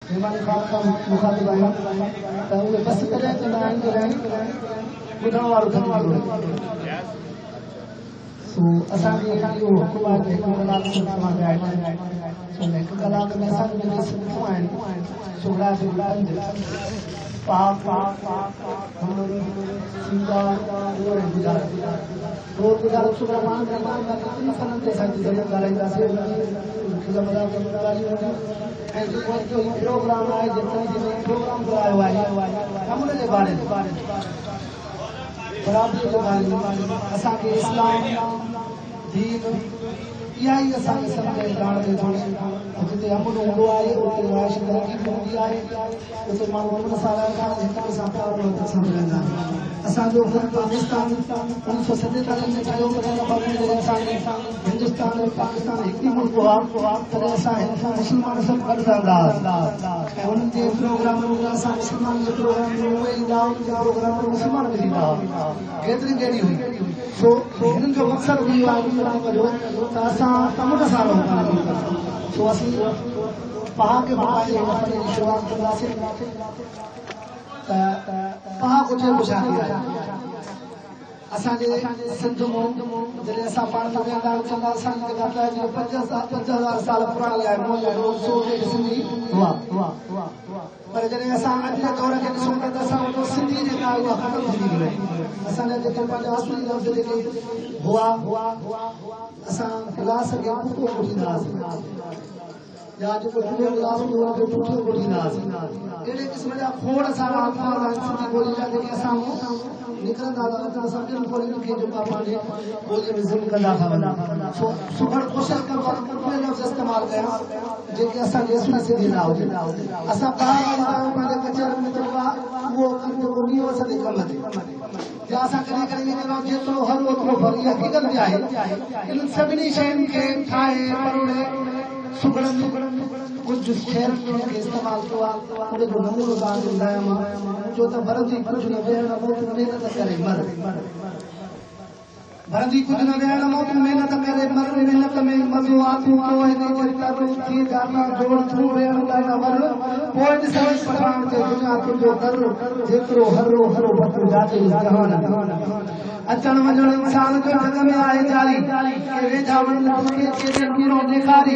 मेहमान खान मुखातिब आहियूं त उहे बस तॾहिं कंदा आहिनि जॾहिं ॿुधण वारो थकी वियो सो असांखे इहो हुकुम आहे त हिकु कलाक समाज आहे सो हिकु कलाक में असांजो जेके सिंधियूं आहिनि सुगड़ा सुगड़ा पाक सीधा रोज़ गुज़ारो सुगड़ा पाण मेहमान का कितनी फननि ते असांजी ज़रूरत ॻाल्हाईंदासीं ऐं जेको प्रोग्राम आहे जेतिरो प्रोग्राम करायो आहे कमरे जे बारे में बराबरी जे बारे में असांखे इस्लाम दीन इहा ई असांखे सम्झ ॼाण ॾिए थो जिते अमन हूंदो आहे उते आयश तरक़ी हूंदी आहे उते माण्हू अमन सां रहंदा आहिनि हिक ॿिए सां प्यार मुहबत सां रहंदा आहिनि असांजो पाकिस्तान 1947 में ठहियो हिंदुस्तान ऐं पाकिस्तान हिकु ई मुल्क हुआ तॾहिं असां मुस्लमान सभु गॾु रहंदा हुआसीं ऐं उन्हनि जे प्रोग्राम में असां मुस्लमान जे प्रोग्राम में उहे ईंदा उन्हनि जे प्रोग्राम में मुस्लमान बि ईंदा हुआ केतिरी कहिड़ी हुई सो हिननि जो मक़सदु इहो आहे त असां अमन सां रहूं सो असीं पहाड़ के पंहिंजे वतन जी शुरूआत कंदासीं त पहाड़ कुझु छा आहे असांजे सिंध में जॾहिं असां पाण में वेंदा आहियूं चवंदा असांजी जॻह त 50,000 साल पुराणी आहे सिंधी हुआ पर जॾहिं असां अॼु जे दौर खे ॾिसूं था त असां वटि सिंधी जेका उहा ख़तमु थी वई असांजा जेके पंहिंजा असुली लफ़्ज़ जेके हुआ असां गिलास खे पुठियो ॿुधींदासीं या जेको झूलो गिलास हूंदो आहे पुठियो ॿुधींदासीं अहिड़े क़िस्म जा खोड़ सारा अल्फाज़ आहिनि सिंधी ॿोली जा जेके असां निकिरंदा था त असां ॿियनि ॿोलियुनि खे जेका पंहिंजे ॿोलीअ में ज़िम कंदा था वञूं सुखण कोशिशि कयूं था उहे लफ़्ज़ इस्तेमालु कयूं जेके असांजी असुली सिंधी न हुजनि असां ॿाहिरि पंहिंजे कचहरियुनि में जेको आहे उहो जेको नीव असांजे कम ते या असां कॾहिं कॾहिं वेंदा आहियूं जेतिरो हर ओतिरो भर इहा हक़ीक़त बि आहे इन्हनि सभिनी शयुनि खे ठाहे परोड़े सुगड़नि कुझु शहरनि खे इस्तेमालु कयो आहे उन जो नमूनो तव्हांखे ॿुधायां मां जो त भरंदी कुझु न वेहण महिनत करे मर भरंदी कुझु न वेहण महिनत करे मर महिनत में मज़ो आतू थी जाता जोड़ थू वेहण लाइ न वर पोइ ॾिसण पठाण ते दुनिया तुंहिंजो कर जेतिरो हरो हरो पतो जाते जहान अचण वञण इंसान जो जग में आहे जारी वेझा वञण केॾे कीरो ॾेखारी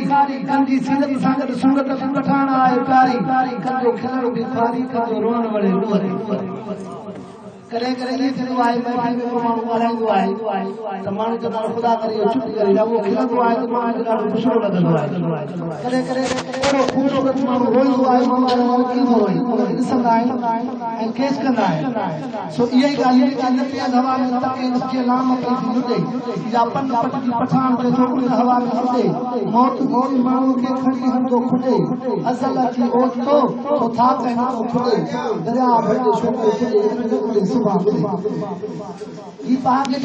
कंदी सीरत सां गॾु सूरत पठाण आहे प्यारी कंदो खिलण भिखारी कंदो रोअण वड़े कॾहिं कॾहिं ईअं थींदो आहे महफ़िल में को माण्हू ॻाल्हाईंदो आहे त माण्हू चवंदा आहिनि ख़ुदा करे इहो चुप करे या उहो खिलंदो आहे त माण्हू खे ॾाढो ख़ुशो लॻंदो आहे कॾहिं कॾहिं अहिड़ो ख़ूबसूरत माण्हू रोईंदो आहे माण्हू कीअं रोई उनखे ॾिसंदा आहिनि ऐं केस कंदा आहिनि सो इहा ई ॻाल्हि आहे न तेज़ हवा में तके उसके नाम पई थी लुटे या पन पट जी पठाण ते छोकिरी हवा में लुटे मौत गोरी माण्हू खे खणी हंधो खुटे अज़ल अची ओचितो तो था पंहिंजो खुटे दरिया भरियो छोकिरो खुटे ही पहाड़ के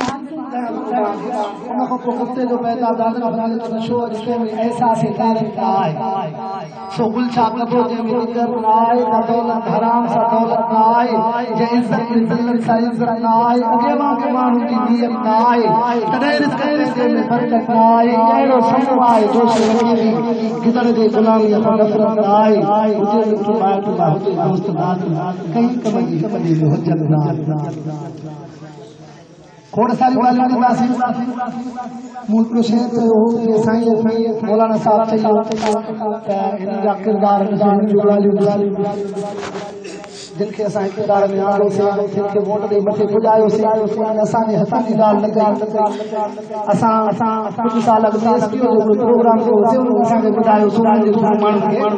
उन खां पोइ कुते जो पैदा दादरा नाले जो नशो रिश्ते में एहसास तारीफ़ का आहे सो गुलछा कबो जे में निकर न आहे त दौलत हराम सां दौलत न आहे जे इज़त में ज़िल्लत सां इज़त न आहे अॻे वांगे माण्हू जी नियत न आहे तॾहिं रिज़्क़ पैसे में बरकत न आहे अहिड़ो समय आहे जोश वठी गिदड़ जे गुलामीअ खां नफ़रत न आहे हुजे मिठो माइट न हुजे दोस्त न कई कम जी हुजत न खोड़ सारी ॻाल्हियूं कंदासीं मूं हिकिड़ो शइ चयो हो कि साईं मौलाना साहब चयो त हिन जा किरदार जिन खे असां किरदार में आणियोसीं जिन खे वोट ॾेई मथे पुॼायोसीं असांजे हथनि जी ॻाल्हि न कई असां कुझु साल अॻु एसपीओ जो प्रोग्राम कयो असांखे ॿुधायोसीं माण्हुनि खे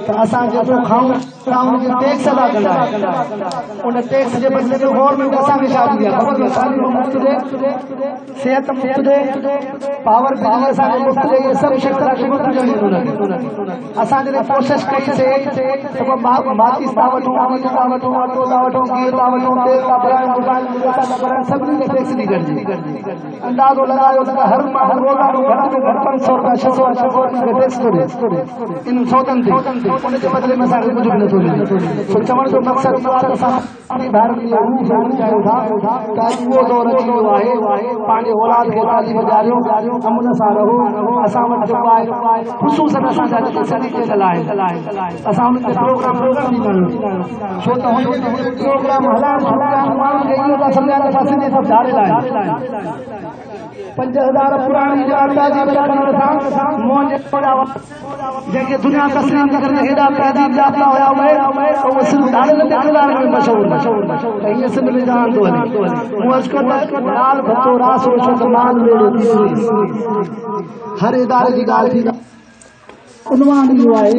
त असां जेतिरो खाऊं उनखे टैक्स अदा कंदा आहियूं उन टैक्स जे बदिले में गवर्नमेंट असांखे छा ॾींदी आहे ख़बर अथव मुफ़्त ॾे सिहत मुफ़्त ॾे पावर बिजली असांखे मुफ़्त ॾे इहे सभु शयूं असांखे मुफ़्त ॾियणियूं असां जॾहिं कोशिशि कईसीं त माचिस था वठूं था वठूं ऑटो था वठूं गियर था वठूं तेल था भरायूं मोबाइल था भरायूं सभिनी खे टैक्स थी कढिजे अंदाज़ो लगायो त हर रोज़ानो घटि में घटि 500 रुपया 600 रुपया टैक्स थो इन सौदनि ते उन जे बदिले में असांखे कुझु बि नथो मिले सो चवण जो मक़सदु इहो आहे त असां भारत में रूह चाहियूं था त उहो दौर अची वियो आहे पंहिंजे औलाद खे तालीम ॾियारियो अमन सां रहो असां वटि जेको आहे ख़ुशूसन असांजा जेके सलीक़े लाइ असां उन्हनि खे प्रोग्राम ॾींदा आहियूं छो त हुन प्रोग्राम हलाइण माण्हुनि खे इहो था सम्झाइनि असां सिंधी सभु झाड़े लाइ 5000 पुराणी आटा जी रखण सां मोहन जंहिंखे दुनिया तस्लीम करे हेॾा तहदीब जाता हुया उहे सिर्फ़ु ॾाढे नंढे किरदार में मशहूरु त हीअं सिंध में जहान थो हले मूं अर्ज़ु कयो त लाल भतो रास रोशत मान वेड़ो हर इदारे जी ॻाल्हि थी उनवान इहो आहे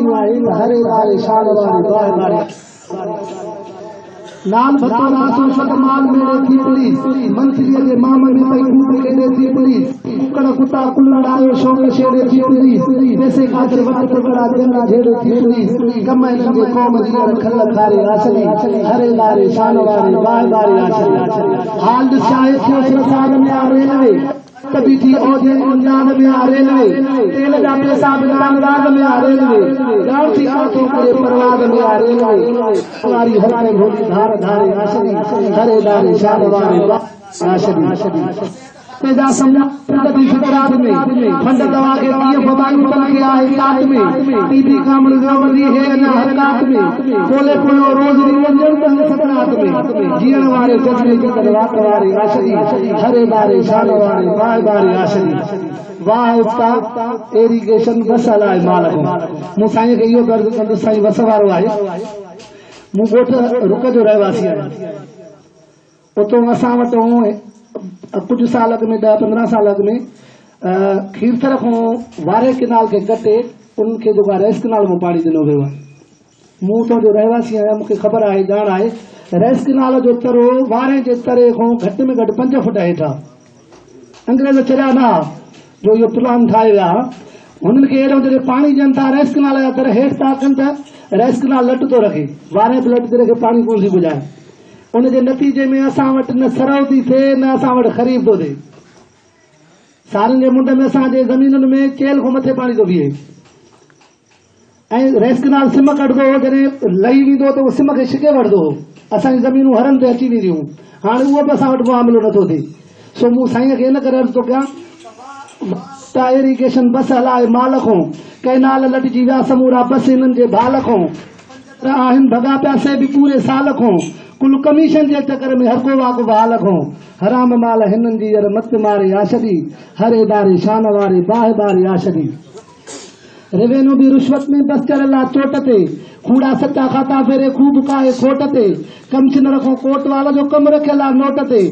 हर इदारे शान वारी लाल भतो रास रोशत मान मेरे थी पुलिस मंथलीअ जे माम में पई कूड़ केॾे थी पुलिस कुकड़ कुता कुल्लड़ आयो शौक़ छेड़े थी पुलिस पैसे ख़ातिर वक़्त पकड़ा देना झेड़े थी पुलिस कम हिननि जे क़ौम जी खल खारे आसरी हर इदारे शान वारी वारी आसरी हाल ॾिसाए थियो सरसाद में आ रेलवे कभी थी औजे उन्नान में आ रेलवे तेल जा पैसा बिनान में आ रेलवे गांव थी काथों करे परवाद में आ रेलवे वारी हर भोली धार धारे आशरी हरे दारे शान वारी आशरी पैदा समझा कभी फितरात में फंड दवा के लिए फबाई तन के आए काट में टीबी कामड़ गवरी है न हरकात में कोले कोलो रोज निरंजन तन सकरात में जीवन वाले जज्बे की तरवात वारी आशरी हरे बारे शान वारी बाय बारे आशरी वाह उस्ताद एरीगेशन बस हलाए मालक मु साईं के इहो दर्द कंदो साईं बस वारो आहे मु गोठ रुक जो रहवासी आहियां उतो असां वटि कुछ साल में 10-15 साल में खीरथर को वारे किनाल के कटे उनके जो रेस किनाल में पानी दिनो वियो आहे मूं तो जो रहवासी आहियां मूंखे ख़बर आहे ॼाण आहे रेस किनाल जो तरो वारे जे तरे खां घटि में घटि 5 फुट हेठा अंग्रेज चरिया न जो इहो प्लान ठाहे विया हुननि खे अहिड़ो जॾहिं पाणी ॾियनि था रेस किनाल जा तर हेठि था कनि त रेस किनाल लट थो रखे वारे बि लट ते रखे पाणी कोन थी पुॼाए उन जे नतीजे में असां वटि न सरव थी थिए न असां वटि ख़रीद थो थिए सारनि जे मुंड में असांजे ज़मीनुनि में चेल खां मथे पाणी थो बीहे ऐं रेस किनाल सिम कढंदो हो जॾहिं लही वेंदो त उहो सिम खे छिके वठंदो हो असांजी ज़मीनूं हरनि ते अची वेंदियूं हाणे उहो बि असां वटि मामिलो नथो थिए सो मूं साईं खे इन करे अर्ज़ु थो कयां इरीगेशन बस हलाए माल खां कैनाल लटिजी विया समूरा बस हिननि जे बाल खां आहिनि भॻा पिया से बि पूरे साल खां कुल कमीशन जे चकर में हर को वाको बाल खां हराम माल हिननि जी मत मारे आशरी हर इदारे शान वारे बाह बारे आशरी रेवेन्यू भी रिश्वत में बस चढ़ला चोट ते कूड़ा सच्चा खाता फेरे खूब काए खोट ते कमिश्नर खां कोट वाला जो कम रखियल आहे नोट ते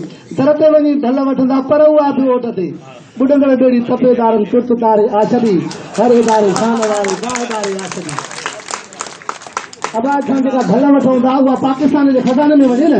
दर ते वञी ढल वठंदा पर उहा बि ओट ते बुॾंदड़ ॿेड़ी तपेदारनि तुर्त तारे आशरी हर इदारे शान वारे बाह बारे आशरी अब जेका ढल वठूं था उहा पाकिस्तान जे खज़ाने में वञे न